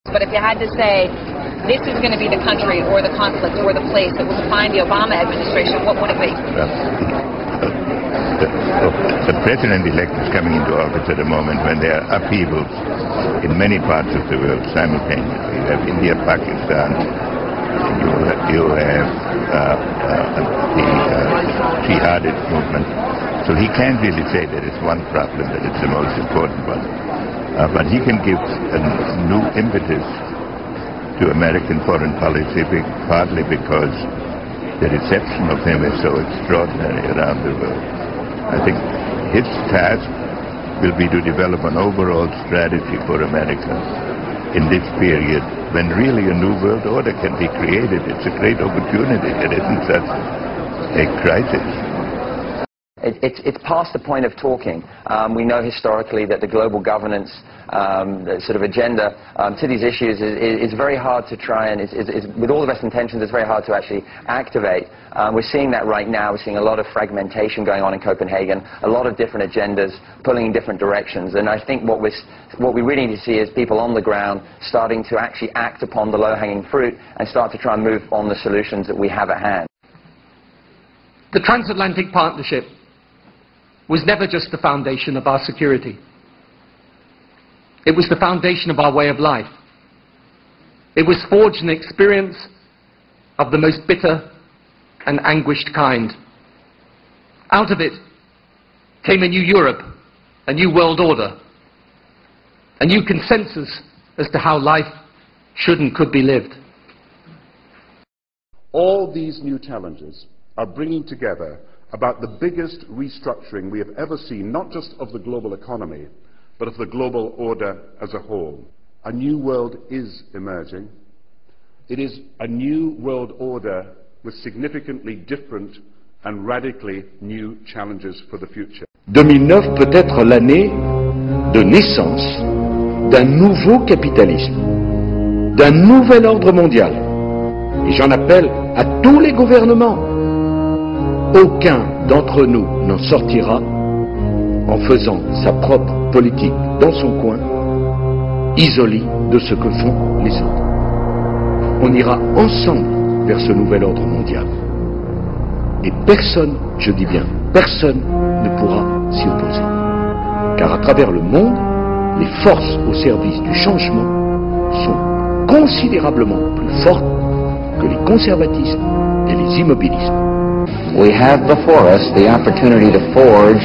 But if you had to say, this is going to be the country or the conflict or the place that will define the Obama administration, what would it be? Well, the president-elect is coming into office at a moment when there are upheavals in many parts of the world simultaneously. You have India, Pakistan, you have the jihadist movement. So he can't really say there is one problem that is the most important one. But he can give a new impetus to American foreign policy, partly because the reception of him is so extraordinary around the world. I think his task will be to develop an overall strategy for America in this period when really a new world order can be created. It's a great opportunity. There isn't such a crisis. It's past the point of talking. We know historically that the global governance sort of agenda to these issues is very hard to try and, with all the best intentions, it's very hard to actually activate. We're seeing that right now. We're seeing a lot of fragmentation going on in Copenhagen, a lot of different agendas pulling in different directions. And I think what we really need to see is people on the ground starting to actually act upon the low-hanging fruit and start to try and move on the solutions that we have at hand. The transatlantic partnership was never just the foundation of our security. It was the foundation of our way of life. It was forged in experience of the most bitter and anguished kind. Out of it came a new Europe, a new world order, a new consensus as to how life should and could be lived. All these new challenges are bringing together about the biggest restructuring we have ever seen, not just of the global economy, but of the global order as a whole. A new world is emerging. It is a new world order with significantly different and radically new challenges for the future. 2009 peut être l'année de naissance d'un nouveau capitalisme, d'un nouvel ordre mondial. Et j'en appelle à tous les gouvernements. Aucun d'entre nous n'en sortira en faisant sa propre politique dans son coin, isolé de ce que font les autres. On ira ensemble vers ce nouvel ordre mondial. Et personne, je dis bien personne, ne pourra s'y opposer. Car à travers le monde, les forces au service du changement sont considérablement plus fortes que les conservatismes et les immobilismes. We have before us the opportunity to forge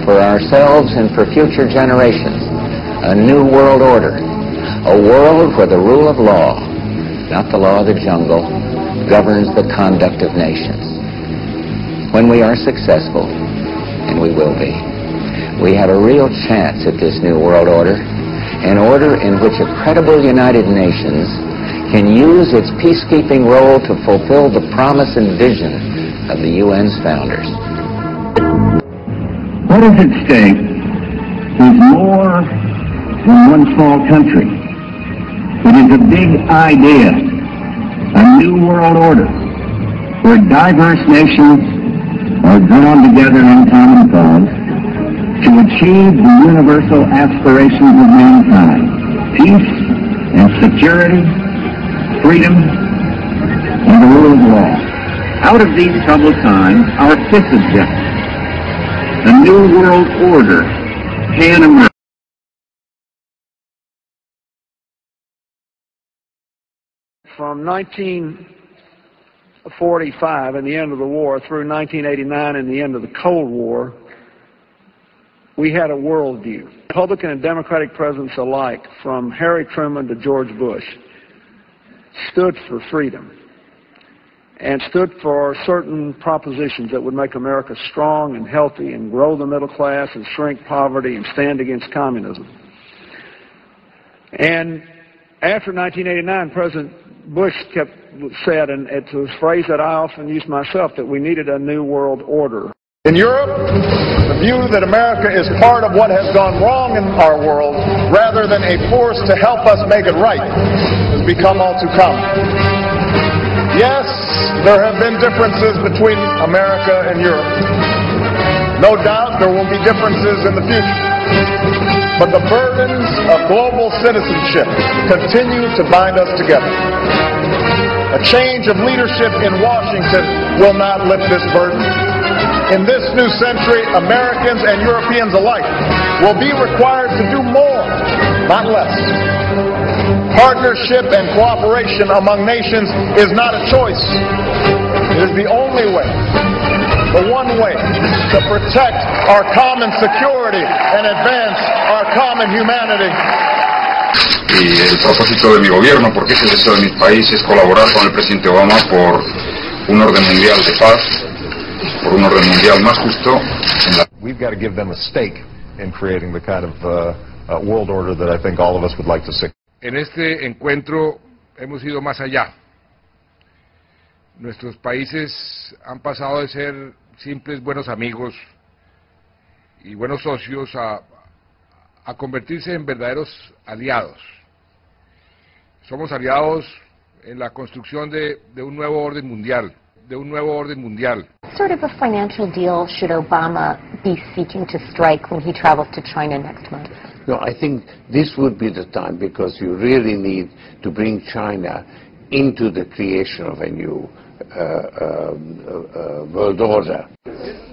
for ourselves and for future generations a new world order, a world where the rule of law, not the law of the jungle, governs the conduct of nations. When we are successful, and we will be, we have a real chance at this new world order, an order in which a credible United Nations can use its peacekeeping role to fulfill the promise and vision of the UN's founders. What is at stake is more than one small country. It is a big idea, a new world order, where diverse nations are drawn together in common cause to achieve the universal aspirations of mankind: peace and security, freedom, and the rule of law. Out of these troubled times, our fifth objective, a new world order, can emerge. From 1945 and the end of the war through 1989 and the end of the Cold War, we had a worldview. Republican and Democratic presidents alike, from Harry Truman to George Bush, stood for freedom and stood for certain propositions that would make America strong and healthy and grow the middle class and shrink poverty and stand against communism. And after 1989, President Bush said, and it's a phrase that I often use myself, that we needed a new world order. In Europe, the view that America is part of what has gone wrong in our world, rather than a force to help us make it right, has become all too common. Yes, there have been differences between America and Europe. No doubt there will be differences in the future. but the burdens of global citizenship continue to bind us together. A change of leadership in Washington will not lift this burden. In this new century, Americans and Europeans alike will be required to do more, not less. Partnership and cooperation among nations is not a choice. It is the only way, the one way, to protect our common security and advance our common humanity. Y el propósito de mi gobierno, porque es el deseo de mi país, es colaborar con el presidente Obama por un orden mundial de paz, por un orden mundial más justo. We've got to give them a stake in creating the kind of world order that I think all of us would like to see. En este encuentro hemos ido más allá. Nuestros países han pasado de ser simples buenos amigos y buenos socios a convertirse en verdaderos aliados. Somos aliados en la construcción de un nuevo orden mundial, What sort of a financial deal should Obama be seeking to strike when he travels to China next month? No, I think this would be the time, because you really need to bring China into the creation of a new world order.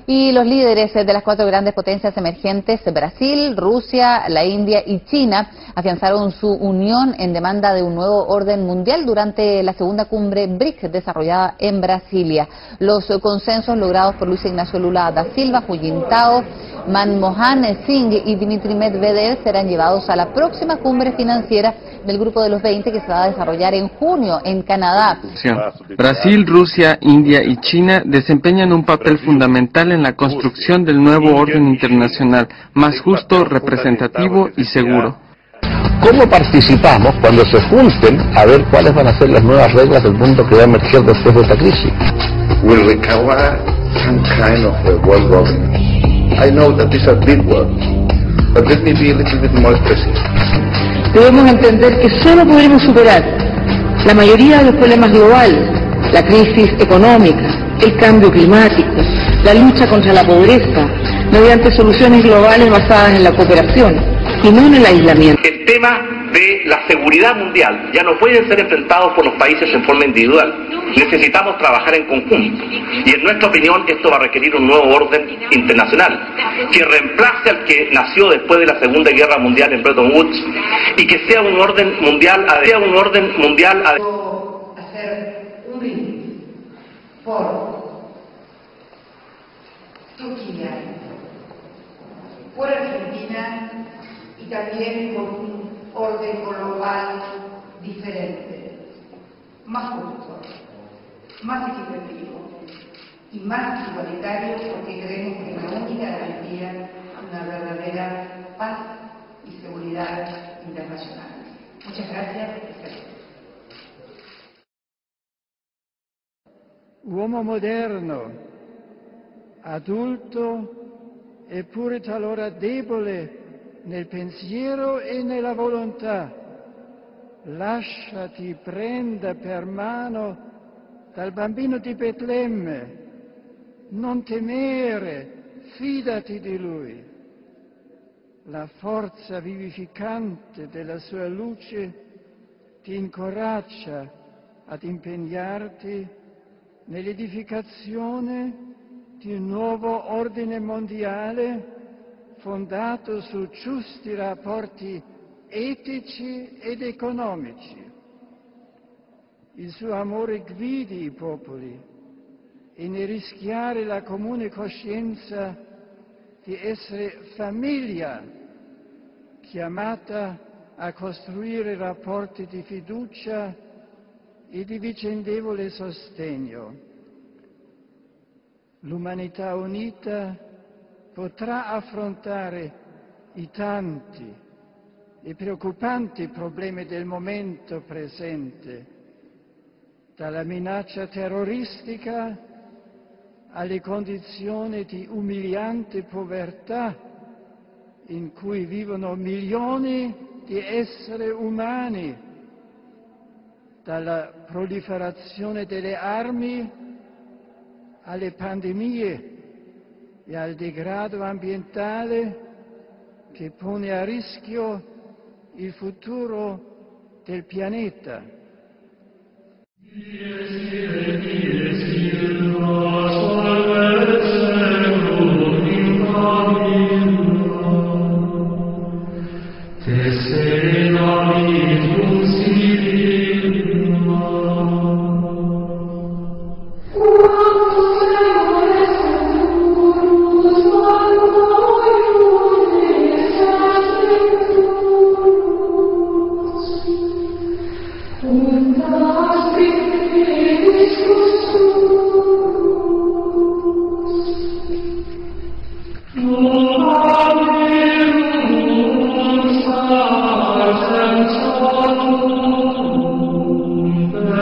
Y los líderes de las 4 grandes potencias emergentes, Brasil, Rusia, la India y China, afianzaron su unión en demanda de un nuevo orden mundial durante la segunda cumbre BRIC desarrollada en Brasilia. Los consensos logrados por Luis Ignacio Lula da Silva, Hu Jintao, Manmohan Singh y Dmitry Medvedev serán llevados a la próxima cumbre financiera del Grupo de los 20 que se va a desarrollar en junio en Canadá. Brasil, Rusia, India y China desempeñan un papel fundamental en la construcción del nuevo orden internacional, más justo, representativo y seguro. ¿Cómo participamos cuando se junten a ver cuáles van a ser las nuevas reglas del mundo que va a emerger después de esta crisis? Will require some kind of a world governance. I know that these are big words, but let me be a little bit more specific. Debemos entender que solo podremos superar la mayoría de los problemas globales, la crisis económica, el cambio climático, la lucha contra la pobreza, mediante soluciones globales basadas en la cooperación y no en el aislamiento. El tema de la seguridad mundial ya no pueden ser enfrentados por los países en forma individual. Necesitamos trabajar en conjunto. Y en nuestra opinión esto va a requerir un nuevo orden internacional que reemplace al que nació después de la Segunda Guerra Mundial en Bretton Woods y que sea un orden mundial hacer un brindis por Turquía, por Argentina y también por un orden global diferente, más justo, más equitativo y más igualitario, porque creemos que es la única garantía de una verdadera paz y seguridad internacional. Muchas gracias. Uomo moderno, adulto eppure talora debole nel pensiero e nella volontà, lasciati prenda per mano dal bambino di Betlemme, non temere, fidati di lui. La forza vivificante della sua luce ti incoraggia ad impegnarti nell'edificazione di un nuovo ordine mondiale fondato su giusti rapporti etici ed economici. Il suo amore guidi i popoli e ne rischiare la comune coscienza di essere famiglia chiamata a costruire rapporti di fiducia e di vicendevole sostegno. L'umanità unita potrà affrontare i tanti e preoccupanti problemi del momento presente, dalla minaccia terroristica alle condizioni di umiliante povertà in cui vivono milioni di esseri umani, dalla proliferazione delle armi alle pandemie e al degrado ambientale, che pone a rischio il futuro del pianeta.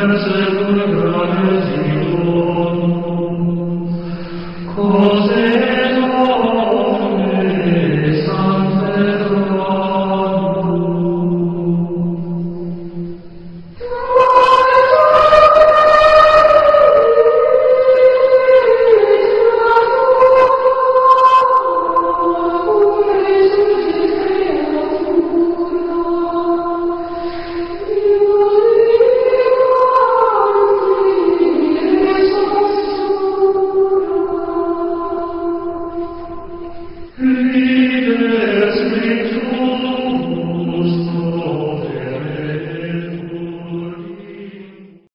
Verse